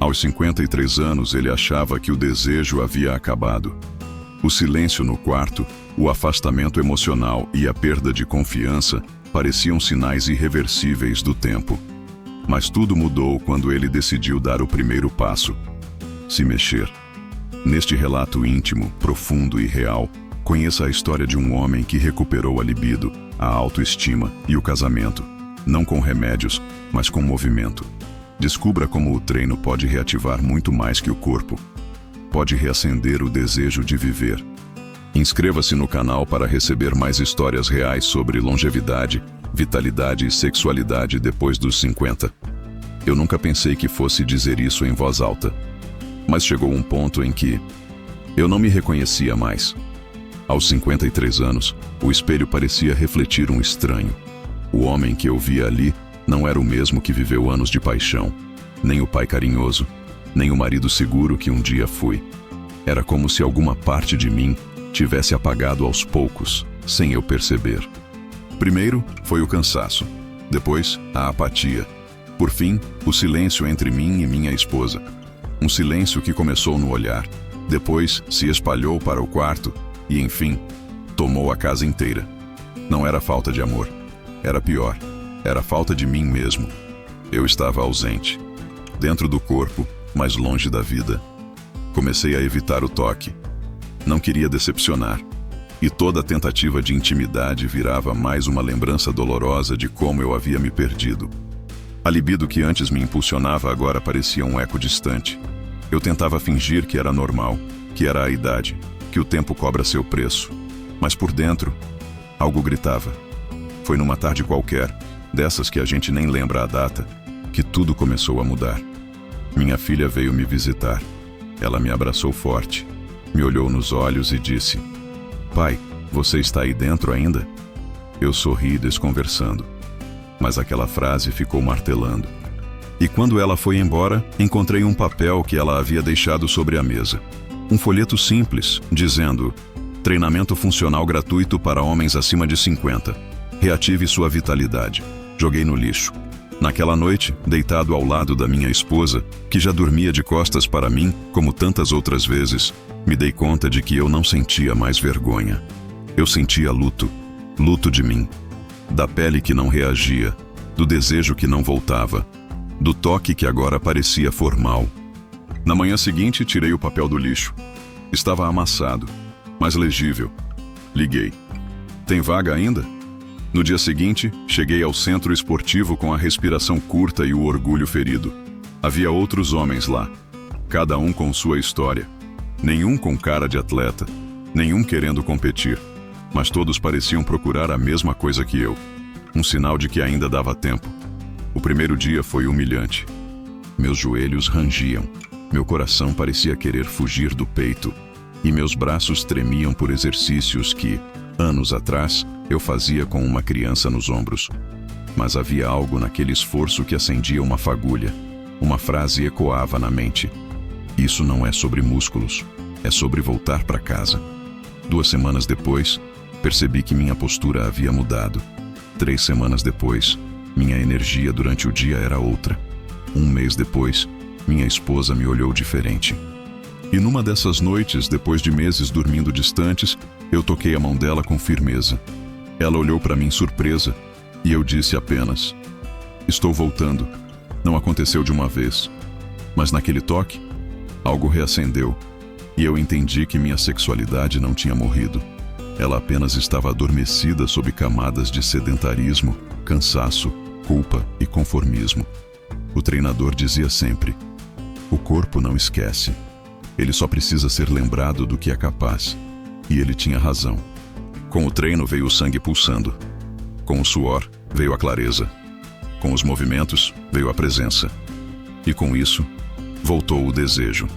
Aos 53 anos, ele achava que o desejo havia acabado. O silêncio no quarto, o afastamento emocional e a perda de confiança pareciam sinais irreversíveis do tempo. Mas tudo mudou quando ele decidiu dar o primeiro passo: se mexer. Neste relato íntimo, profundo e real, conheça a história de um homem que recuperou a libido, a autoestima e o casamento, não com remédios, mas com movimento. Descubra como o treino pode reativar muito mais que o corpo. Pode reacender o desejo de viver. Inscreva-se no canal para receber mais histórias reais sobre longevidade, vitalidade e sexualidade depois dos 50. Eu nunca pensei que fosse dizer isso em voz alta. Mas chegou um ponto em que eu não me reconhecia mais. Aos 53 anos, o espelho parecia refletir um estranho. O homem que eu via ali não era o mesmo que viveu anos de paixão, nem o pai carinhoso, nem o marido seguro que um dia fui. Era como se alguma parte de mim tivesse apagado aos poucos, sem eu perceber. Primeiro foi o cansaço, depois a apatia, por fim, o silêncio entre mim e minha esposa. Um silêncio que começou no olhar, depois se espalhou para o quarto e, enfim, tomou a casa inteira. Não era falta de amor, era pior, era falta de mim mesmo. Eu estava ausente, dentro do corpo, mas longe da vida. Comecei a evitar o toque. Não queria decepcionar, e toda tentativa de intimidade virava mais uma lembrança dolorosa de como eu havia me perdido. A libido que antes me impulsionava agora parecia um eco distante. Eu tentava fingir que era normal, que era a idade, que o tempo cobra seu preço. Mas por dentro, algo gritava. Foi numa tarde qualquer, dessas que a gente nem lembra a data, que tudo começou a mudar. Minha filha veio me visitar. Ela me abraçou forte, me olhou nos olhos e disse: "Pai, você está aí dentro ainda?" Eu sorri desconversando, mas aquela frase ficou martelando. E quando ela foi embora, encontrei um papel que ela havia deixado sobre a mesa. Um folheto simples, dizendo: "Treinamento funcional gratuito para homens acima de 50. Reative sua vitalidade." Joguei no lixo. Naquela noite, deitado ao lado da minha esposa, que já dormia de costas para mim, como tantas outras vezes, me dei conta de que eu não sentia mais vergonha. Eu sentia luto, luto de mim, da pele que não reagia, do desejo que não voltava, do toque que agora parecia formal. Na manhã seguinte, tirei o papel do lixo. Estava amassado, mas legível. Liguei. "Tem vaga ainda?" No dia seguinte, cheguei ao centro esportivo com a respiração curta e o orgulho ferido. Havia outros homens lá, cada um com sua história. Nenhum com cara de atleta, nenhum querendo competir, mas todos pareciam procurar a mesma coisa que eu. Um sinal de que ainda dava tempo. O primeiro dia foi humilhante. Meus joelhos rangiam, meu coração parecia querer fugir do peito, e meus braços tremiam por exercícios que, anos atrás, eu fazia com uma criança nos ombros. Mas havia algo naquele esforço que acendia uma fagulha. Uma frase ecoava na mente: "Isso não é sobre músculos, é sobre voltar para casa." 2 semanas depois, percebi que minha postura havia mudado. 3 semanas depois, minha energia durante o dia era outra. 1 mês depois, minha esposa me olhou diferente. E numa dessas noites, depois de meses dormindo distantes, eu toquei a mão dela com firmeza. Ela olhou para mim surpresa, e eu disse apenas: "Estou voltando." Não aconteceu de uma vez, mas naquele toque, algo reacendeu, e eu entendi que minha sexualidade não tinha morrido. Ela apenas estava adormecida sob camadas de sedentarismo, cansaço, culpa e conformismo. O treinador dizia sempre: "O corpo não esquece. Ele só precisa ser lembrado do que é capaz." E ele tinha razão. Com o treino veio o sangue pulsando. Com o suor veio a clareza. Com os movimentos veio a presença. E com isso, voltou o desejo.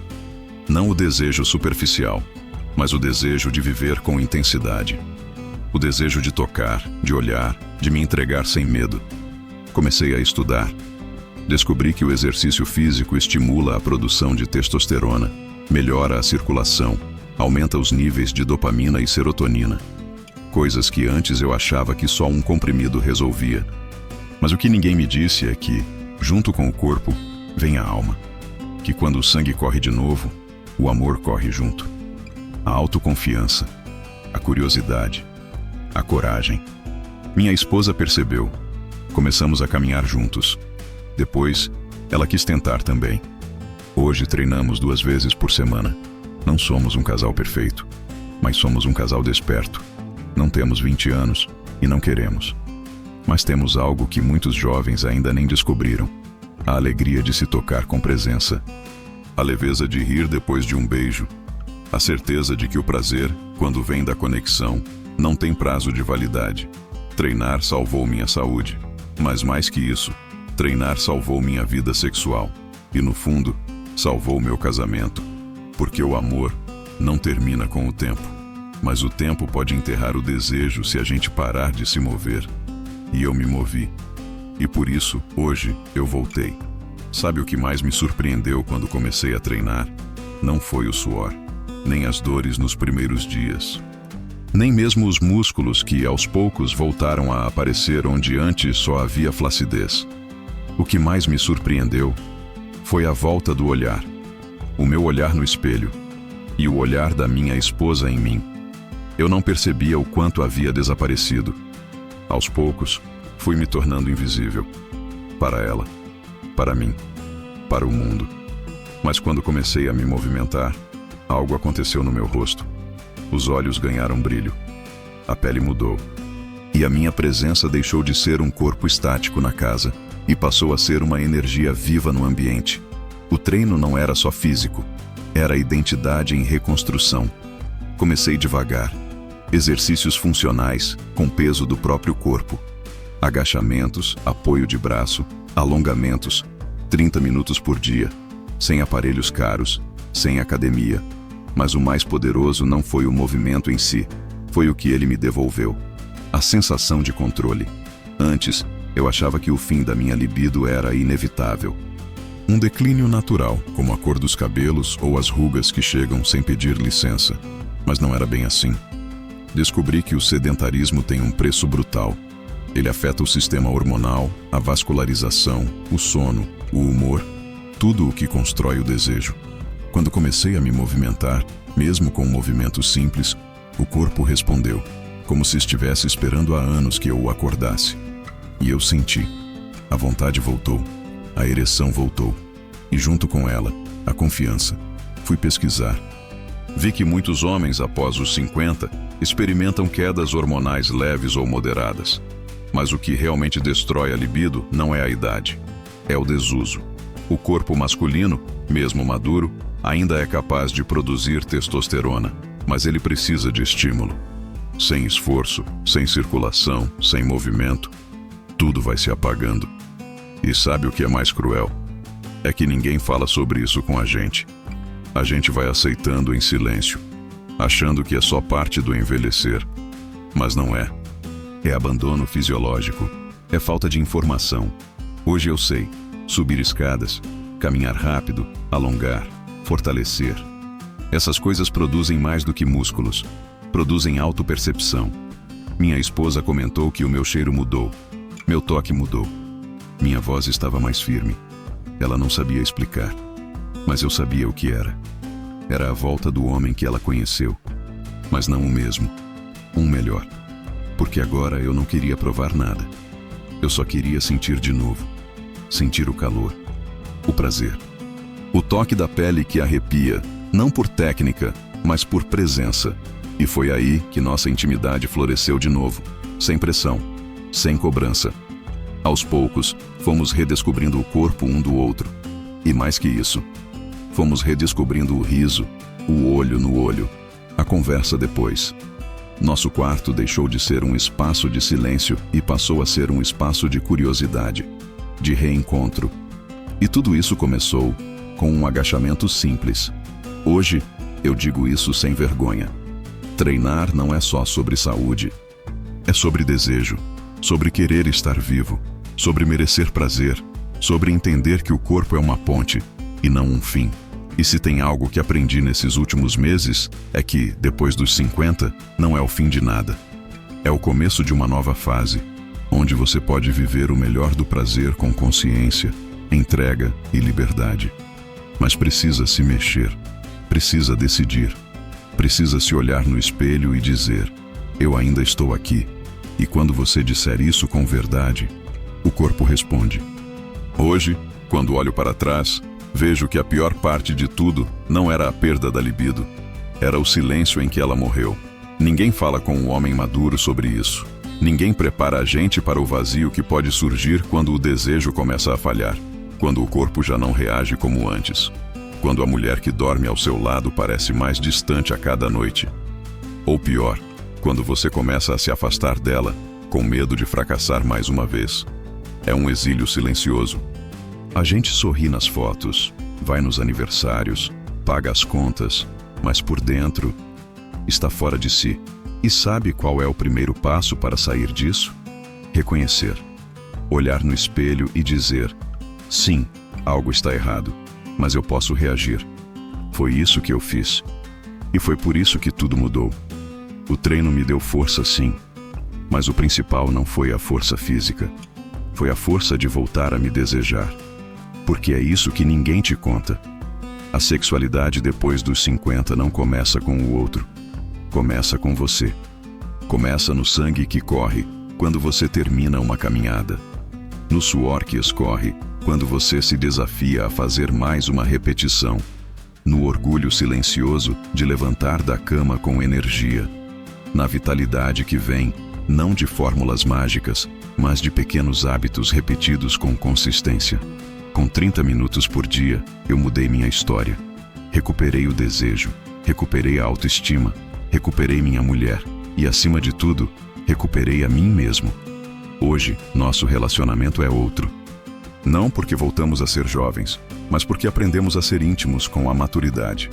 Não o desejo superficial, mas o desejo de viver com intensidade. O desejo de tocar, de olhar, de me entregar sem medo. Comecei a estudar. Descobri que o exercício físico estimula a produção de testosterona, melhora a circulação, aumenta os níveis de dopamina e serotonina. Coisas que antes eu achava que só um comprimido resolvia. Mas o que ninguém me disse é que, junto com o corpo, vem a alma. que quando o sangue corre de novo, o amor corre junto. A autoconfiança, a curiosidade, a coragem. Minha esposa percebeu. Começamos a caminhar juntos. Depois, ela quis tentar também. Hoje treinamos 2 vezes por semana. Não somos um casal perfeito, mas somos um casal desperto. Não temos 20 anos e não queremos. Mas temos algo que muitos jovens ainda nem descobriram: a alegria de se tocar com presença, a leveza de rir depois de um beijo, a certeza de que o prazer, quando vem da conexão, não tem prazo de validade. Treinar salvou minha saúde, mas mais que isso, treinar salvou minha vida sexual e, no fundo, salvou meu casamento, porque o amor não termina com o tempo, mas o tempo pode enterrar o desejo se a gente parar de se mover. E eu me movi. E por isso, hoje, eu voltei. Sabe o que mais me surpreendeu quando comecei a treinar? Não foi o suor, nem as dores nos primeiros dias, nem mesmo os músculos que, aos poucos, voltaram a aparecer onde antes só havia flacidez. O que mais me surpreendeu foi a volta do olhar. O meu olhar no espelho e o olhar da minha esposa em mim. Eu não percebia o quanto havia desaparecido. Aos poucos, fui me tornando invisível. Para ela, para mim, para o mundo. Mas quando comecei a me movimentar, algo aconteceu no meu rosto. Os olhos ganharam brilho. A pele mudou. E a minha presença deixou de ser um corpo estático na casa e passou a ser uma energia viva no ambiente. O treino não era só físico, era a identidade em reconstrução. Comecei devagar. Exercícios funcionais, com peso do próprio corpo. Agachamentos, apoio de braço, alongamentos, 30 minutos por dia, sem aparelhos caros, sem academia. Mas o mais poderoso não foi o movimento em si, foi o que ele me devolveu. A sensação de controle. Antes, eu achava que o fim da minha libido era inevitável. Um declínio natural, como a cor dos cabelos ou as rugas que chegam sem pedir licença. Mas não era bem assim. Descobri que o sedentarismo tem um preço brutal. Ele afeta o sistema hormonal, a vascularização, o sono, o humor, tudo o que constrói o desejo. Quando comecei a me movimentar, mesmo com um movimento simples, o corpo respondeu, como se estivesse esperando há anos que eu o acordasse. E eu senti. A vontade voltou, a ereção voltou, e junto com ela, a confiança. Fui pesquisar. Vi que muitos homens, após os 50, experimentam quedas hormonais leves ou moderadas. Mas o que realmente destrói a libido não é a idade, é o desuso. O corpo masculino, mesmo maduro, ainda é capaz de produzir testosterona, mas ele precisa de estímulo. Sem esforço, sem circulação, sem movimento, tudo vai se apagando. E sabe o que é mais cruel? É que ninguém fala sobre isso com a gente. A gente vai aceitando em silêncio, achando que é só parte do envelhecer. Mas não é. É abandono fisiológico, é falta de informação. Hoje eu sei, subir escadas, caminhar rápido, alongar, fortalecer. Essas coisas produzem mais do que músculos, produzem autopercepção. Minha esposa comentou que o meu cheiro mudou, meu toque mudou. Minha voz estava mais firme. Ela não sabia explicar, mas eu sabia o que era. Era a volta do homem que ela conheceu, mas não o mesmo, um melhor. Porque agora eu não queria provar nada. Eu só queria sentir de novo. Sentir o calor, o prazer. O toque da pele que arrepia, não por técnica, mas por presença. E foi aí que nossa intimidade floresceu de novo, sem pressão, sem cobrança. Aos poucos, fomos redescobrindo o corpo um do outro. E mais que isso, fomos redescobrindo o riso, o olho no olho, a conversa depois. Nosso quarto deixou de ser um espaço de silêncio e passou a ser um espaço de curiosidade, de reencontro. E tudo isso começou com um agachamento simples. Hoje, eu digo isso sem vergonha. Treinar não é só sobre saúde. É sobre desejo, sobre querer estar vivo, sobre merecer prazer, sobre entender que o corpo é uma ponte e não um fim. E se tem algo que aprendi nesses últimos meses, é que, depois dos 50, não é o fim de nada. É o começo de uma nova fase, onde você pode viver o melhor do prazer com consciência, entrega e liberdade. Mas precisa se mexer, precisa decidir, precisa se olhar no espelho e dizer: eu ainda estou aqui. E quando você disser isso com verdade, o corpo responde. Hoje, quando olho para trás, vejo que a pior parte de tudo não era a perda da libido, era o silêncio em que ela morreu. Ninguém fala com um homem maduro sobre isso. Ninguém prepara a gente para o vazio que pode surgir quando o desejo começa a falhar, quando o corpo já não reage como antes, quando a mulher que dorme ao seu lado parece mais distante a cada noite. Ou pior, quando você começa a se afastar dela, com medo de fracassar mais uma vez. É um exílio silencioso. A gente sorri nas fotos, vai nos aniversários, paga as contas, mas por dentro está fora de si. E sabe qual é o primeiro passo para sair disso? Reconhecer. Olhar no espelho e dizer: sim, algo está errado, mas eu posso reagir. Foi isso que eu fiz. E foi por isso que tudo mudou. O treino me deu força, sim, mas o principal não foi a força física. Foi a força de voltar a me desejar. Porque é isso que ninguém te conta. A sexualidade depois dos 50 não começa com o outro. Começa com você. Começa no sangue que corre quando você termina uma caminhada. No suor que escorre quando você se desafia a fazer mais uma repetição. No orgulho silencioso de levantar da cama com energia. Na vitalidade que vem, não de fórmulas mágicas, mas de pequenos hábitos repetidos com consistência. Com 30 minutos por dia, eu mudei minha história. Recuperei o desejo, recuperei a autoestima, recuperei minha mulher e, acima de tudo, recuperei a mim mesmo. Hoje, nosso relacionamento é outro. Não porque voltamos a ser jovens, mas porque aprendemos a ser íntimos com a maturidade.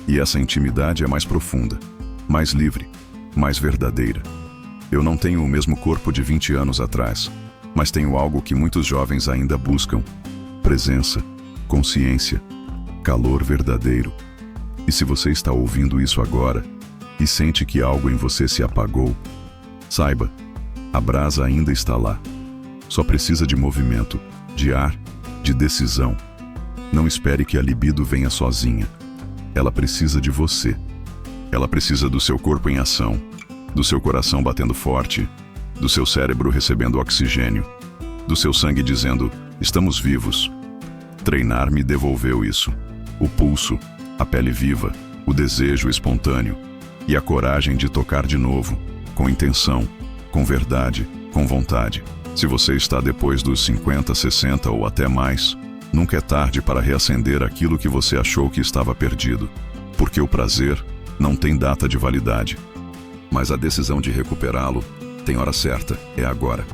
E essa intimidade é mais profunda, mais livre, mais verdadeira. Eu não tenho o mesmo corpo de 20 anos atrás, mas tenho algo que muitos jovens ainda buscam: presença, consciência, calor verdadeiro. E se você está ouvindo isso agora e sente que algo em você se apagou, saiba, a brasa ainda está lá. Só precisa de movimento, de ar, de decisão. Não espere que a libido venha sozinha. Ela precisa de você. Ela precisa do seu corpo em ação, do seu coração batendo forte, do seu cérebro recebendo oxigênio, do seu sangue dizendo: estamos vivos. Treinar me devolveu isso. O pulso, a pele viva, o desejo espontâneo e a coragem de tocar de novo, com intenção, com verdade, com vontade. Se você está depois dos 50, 60 ou até mais, nunca é tarde para reacender aquilo que você achou que estava perdido. Porque o prazer não tem data de validade. Mas a decisão de recuperá-lo tem hora certa, é agora.